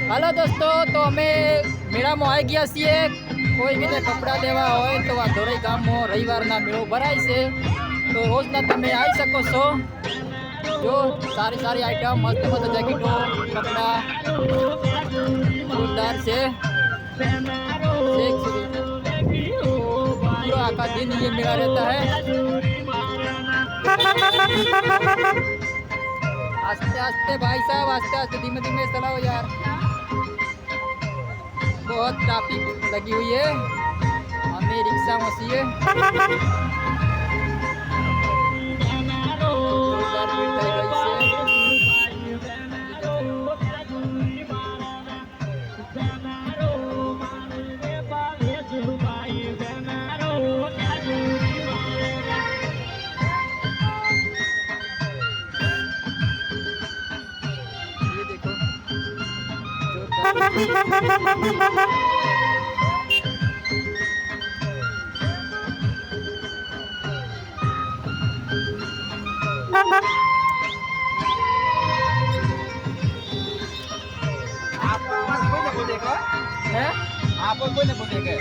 Hello दोस्तों, तो अमे मेला में आई गया छे। कोई भी कपड़ा लेवा हो तो आ धोरई गाम में रविवार मेळो भराय छे, तो रोजना तमे आई सको छो। जो सारी सारी आइटम मस्त मस्त जैकेटो कपड़ा जोरदार से पूरा आका दिन ये मेला रहता है। आस्ते आस्ते भाई साहब, आस्ते आस्ते धीमे धीमे चलाओ यार, बहुत ट्रैफिक लगी हुई है। हमें रिक्शा में चाहिए आप कोई नहीं बोलेगा।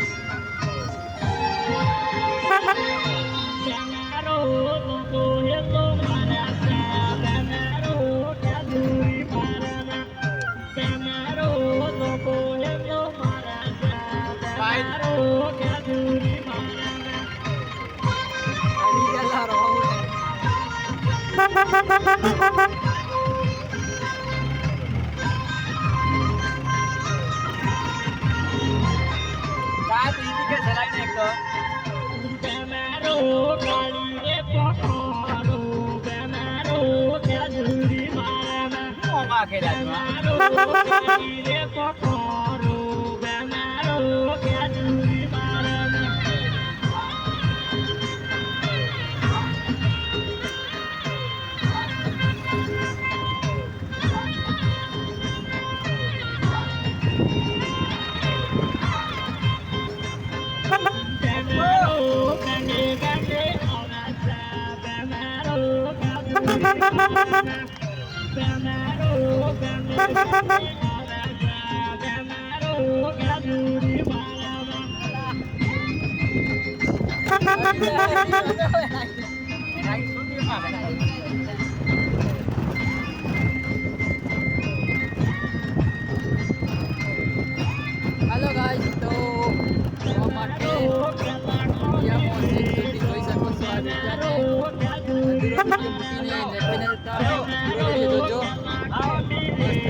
हेलो गाइस, तो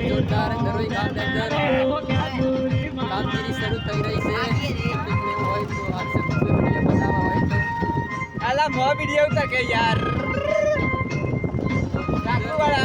जोरदार धरोई गाम के अंदर कामगीरी शुरू થઈ રહી છે। હોય તો आपसे वीडियो बनावा હોય तो आला मो वीडियो तक यार काकू वाला